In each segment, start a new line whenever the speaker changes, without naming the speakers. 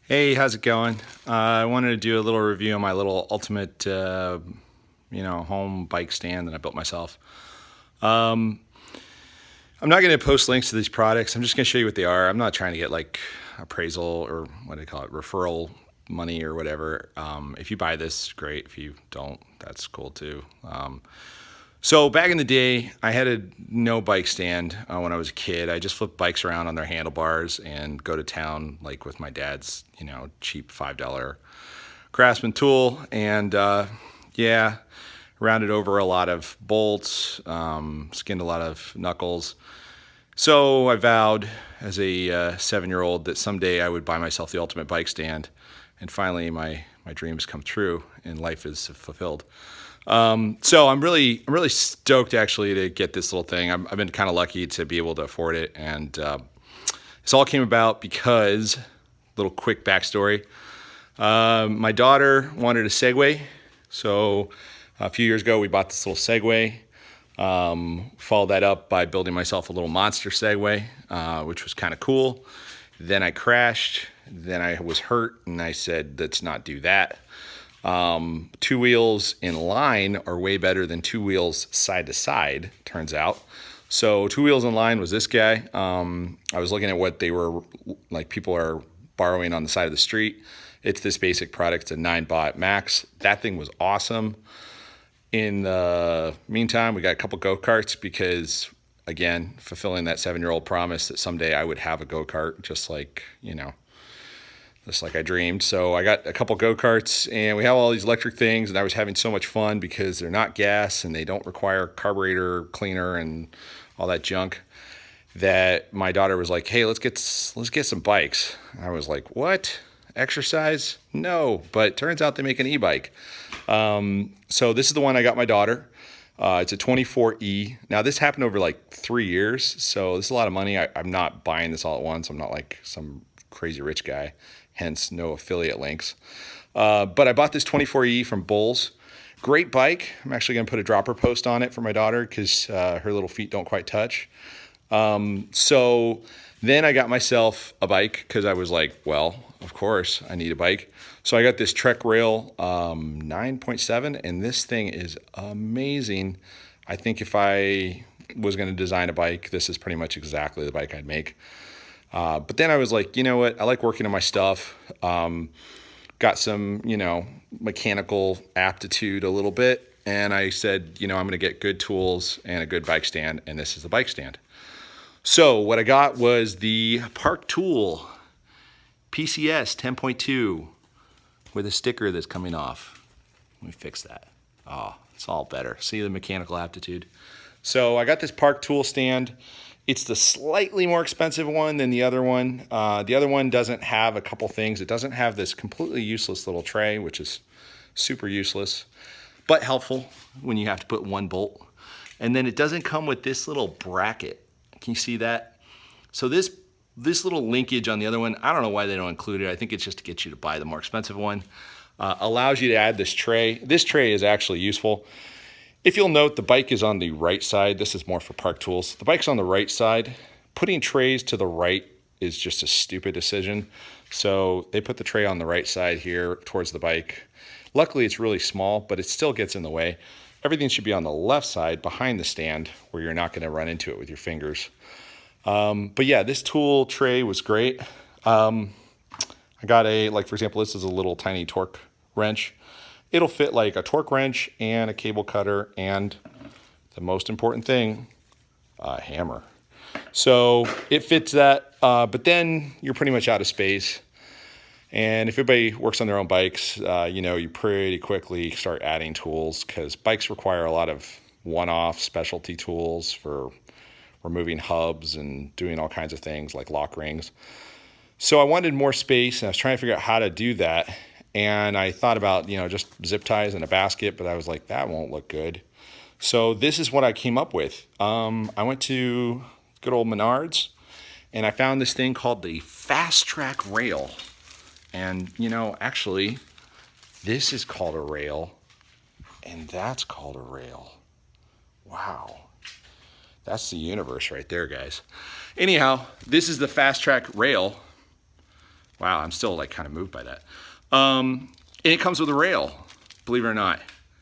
Hey, how's it going? I wanted to do a little review on my little ultimate, home bike stand that I built myself. Um, I'm not going to post links to these products. I'm just going to show you what they are. I'm not trying to get like appraisal or what do they call it, referral money or whatever. If you buy this, great. If you don't, that's cool too. So back in the day, I had a no bike stand when I was a kid. I just flipped bikes around on their handlebars and go to town like with my dad's, cheap $5 Craftsman tool, and yeah, rounded over a lot of bolts, skinned a lot of knuckles. So I vowed as a 7-year-old that someday I would buy myself the ultimate bike stand, and finally my dreams come true and life is fulfilled. So I'm really stoked actually to get this little thing. I've been kind of lucky to be able to afford it, and this all came about because, little quick backstory. My daughter wanted a Segway, so a few years ago we bought this little Segway. Followed that up by building myself a little monster Segway, which was kind of cool. Then I crashed. Then I was hurt, and I said, let's not do that. Two wheels in line are way better than two wheels side to side, turns out. So two wheels in line was this guy. I was looking at what they were like, people are borrowing on the side of the street. It's this basic product. It's a 9-baud max. That thing was awesome. In the meantime, we got a couple go-karts because, again, fulfilling that 7-year-old promise that someday I would have a go-kart, just like I dreamed. So I got a couple go-karts, and we have all these electric things, and I was having so much fun because they're not gas and they don't require carburetor cleaner and all that junk, that my daughter was like, hey, let's get some bikes. I was like, what? Exercise? No, but turns out they make an e-bike. So this is the one I got my daughter. It's a 24E. Now this happened over like 3 years, so this is a lot of money. I'm not buying this all at once. I'm not like some crazy rich guy, hence no affiliate links. But I bought this 24E from Bulls. Great bike. I'm actually going to put a dropper post on it for my daughter because her little feet don't quite touch. So then I got myself a bike because I was like, well, of course I need a bike. So I got this Trek Rail 9.7, and this thing is amazing. I think if I was going to design a bike, this is pretty much exactly the bike I'd make. But then I was like, you know what? I like working on my stuff. Got some, mechanical aptitude a little bit. And I said, I'm going to get good tools and a good bike stand, and this is the bike stand. So what I got was the Park Tool PCS 10.2 with a sticker that's coming off. Let me fix that. Oh, it's all better. See the mechanical aptitude. So I got this Park Tool stand. It's the slightly more expensive one than the other one. The other one doesn't have a couple things. It doesn't have this completely useless little tray, which is super useless, but helpful when you have to put one bolt. And then it doesn't come with this little bracket. Can you see that? So this little linkage on the other one, I don't know why they don't include it. I think it's just to get you to buy the more expensive one. Allows you to add this tray. This tray is actually useful. If you'll note, the bike is on the right side. This is more for Park Tools. The bike's on the right side. Putting trays to the right is just a stupid decision. So they put the tray on the right side here towards the bike. Luckily, it's really small, but it still gets in the way. Everything should be on the left side behind the stand where you're not going to run into it with your fingers. But yeah, this tool tray was great. I got for example, this is a little tiny torque wrench. It'll fit like a torque wrench and a cable cutter and, the most important thing, a hammer. So it fits that, but then you're pretty much out of space. And if everybody works on their own bikes, you pretty quickly start adding tools because bikes require a lot of one-off specialty tools for removing hubs and doing all kinds of things like lock rings. So I wanted more space, and I was trying to figure out how to do that. And I thought about, just zip ties in a basket, but I was like, that won't look good. So this is what I came up with. I went to good old Menards, and I found this thing called the FastTrack Rail. And, actually, this is called a rail, and that's called a rail. Wow. That's the universe right there, guys. Anyhow, this is the FastTrack Rail. Wow, I'm still like kind of moved by that. And it comes with a rail, believe it or not.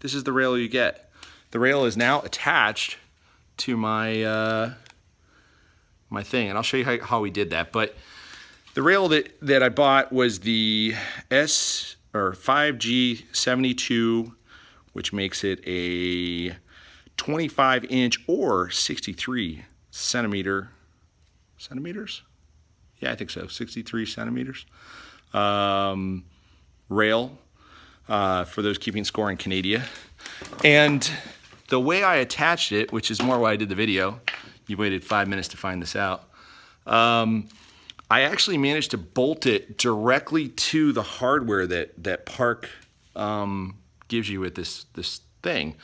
This is the rail you get. The rail is now attached to my my thing, and I'll show you how we did that. But the rail that I bought was the 5G72, which makes it a 25-inch or 63 centimeters? Yeah, I think so, 63 centimeters. Rail for those keeping score in Canada. And the way I attached it, which is more why I did the video, you waited 5 minutes to find this out. I actually managed to bolt it directly to the hardware that Park gives you with this thing.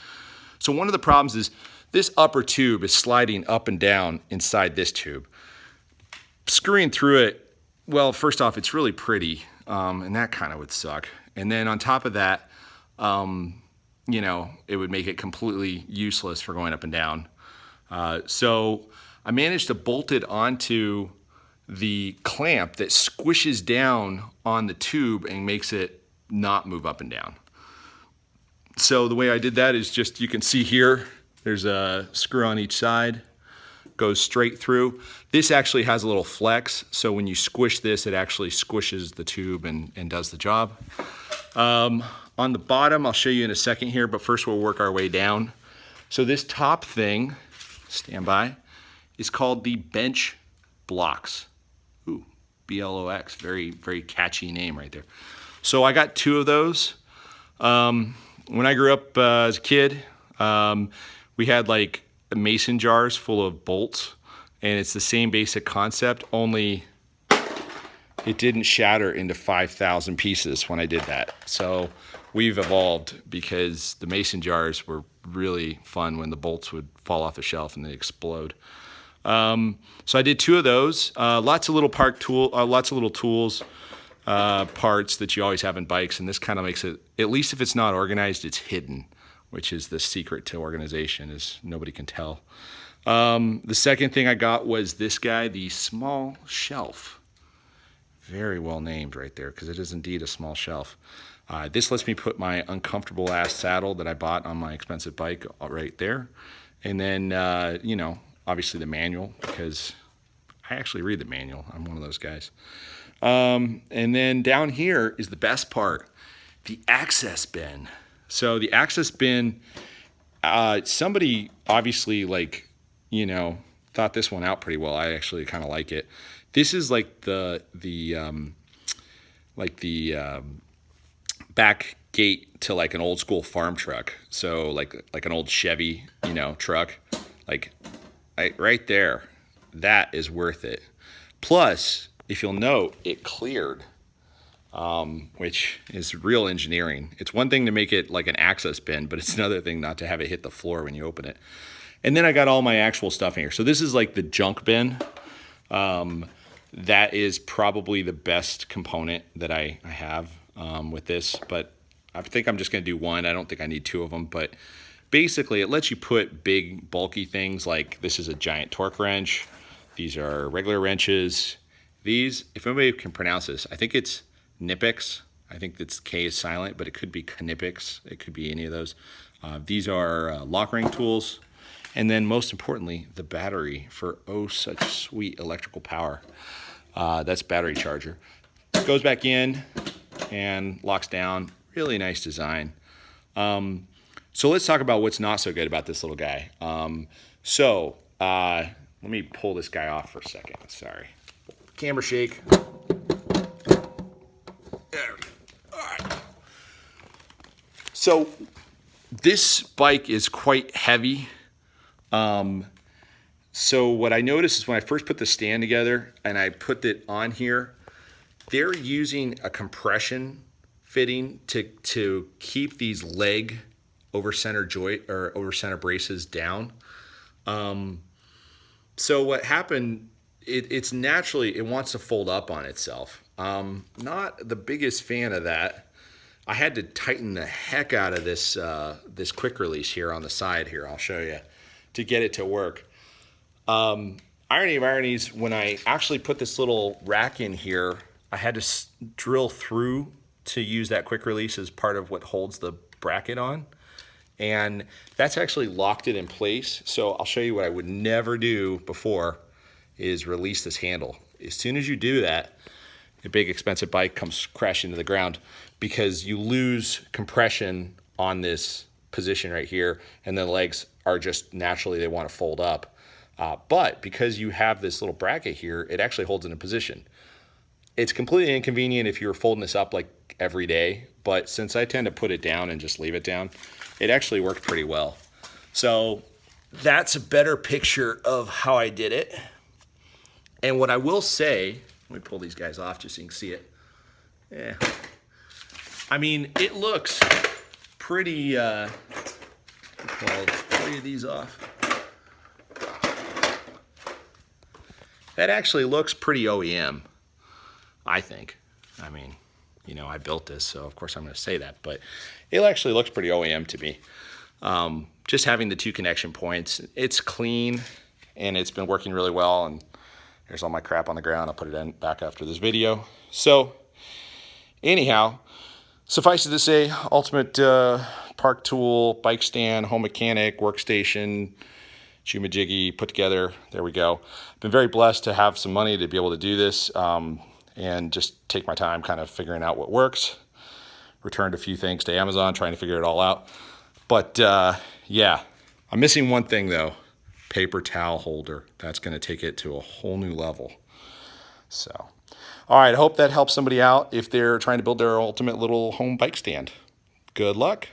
So one of the problems is this upper tube is sliding up and down inside this tube. Screwing through it, well, first off, it's really pretty, and that kind of would suck. And then on top of that, you know, it would make it completely useless for going up and down. So I managed to bolt it onto the clamp that squishes down on the tube and makes it not move up and down. So the way I did that is just, you can see here, there's a screw on each side, goes straight through. This actually has a little flex, so when you squish this, it actually squishes the tube and does the job. On the bottom, I'll show you in a second here, but first we'll work our way down. So this top thing, stand by, is called the bench Blox. Ooh, B-L-O-X, very, very catchy name right there. So I got 2 of those. When I grew up as a kid, we had like mason jars full of bolts, and it's the same basic concept, only it didn't shatter into 5,000 pieces when I did that. So we've evolved, because the mason jars were really fun when the bolts would fall off the shelf and they explode. So I did 2 of those. Lots of little tools, parts that you always have in bikes, and this kind of makes it, at least if it's not organized, it's hidden, which is the secret to organization, is nobody can tell. The second thing I got was this guy, the small shelf. Very well named right there, because it is indeed a small shelf. This lets me put my uncomfortable ass saddle that I bought on my expensive bike right there. And then, you know, obviously the manual, because I actually read the manual. I'm one of those guys. And then down here is the best part, the access bin. So the access bin, somebody obviously, like, you know, thought this one out pretty well. I actually kind of like it. This is like the back gate to like an old school farm truck. So like an old Chevy, you know, truck, like right there. That is worth it. Plus, if you'll note, it cleared, which is real engineering. It's one thing to make it like an access bin, but it's another thing not to have it hit the floor when you open it. And then I got all my actual stuff in here. So this is like the junk bin. That is probably the best component that I have with this, but I think I'm just gonna do one. I don't think I need 2 of them, but basically it lets you put big bulky things, like this is a giant torque wrench. These are regular wrenches. These, if anybody can pronounce this, I think it's Knipex. I think that's K is silent, but it could be Knipex. It could be any of those. These are lock ring tools. And then most importantly, the battery for oh such sweet electrical power. That's battery charger. It goes back in and locks down. Really nice design. So let's talk about what's not so good about this little guy. Let me pull this guy off for a second. Sorry. Camera shake. There we go. All right. So this bike is quite heavy. So what I noticed is when I first put the stand together and I put it on here, they're using a compression fitting to keep these leg over center joint or over center braces down. So what happened, it's naturally, it wants to fold up on itself. Not the biggest fan of that. I had to tighten the heck out of this, this quick release here on the side here. I'll show you, to get it to work. Irony of ironies, when I actually put this little rack in here I had to drill through to use that quick release as part of what holds the bracket on. And that's actually locked it in place. So I'll show you what I would never do before is release this handle. As soon as you do that, a big expensive bike comes crashing to the ground because you lose compression on this position right here, and the legs are just naturally, they want to fold up. But because you have this little bracket here, it actually holds in a position. It's completely inconvenient if you're folding this up like every day, but since I tend to put it down and just leave it down, it actually worked pretty well. So that's a better picture of how I did it. And what I will say, let me pull these guys off just so you can see it. Yeah. I mean, it looks pretty, I'll pull these off. That actually looks pretty OEM, I think. I mean, you know, I built this, so of course I'm going to say that, but it actually looks pretty OEM to me. Just having the 2 connection points, it's clean and it's been working really well. And there's all my crap on the ground. I'll put it back after this video. So anyhow, suffice it to say, ultimate park tool, bike stand, home mechanic, workstation, jiggy put together. There we go. Been very blessed to have some money to be able to do this and just take my time kind of figuring out what works. Returned a few things to Amazon, trying to figure it all out. But yeah, I'm missing one thing though. Paper towel holder. That's going to take it to a whole new level. So, all right, I hope that helps somebody out if they're trying to build their ultimate little home bike stand. Good luck.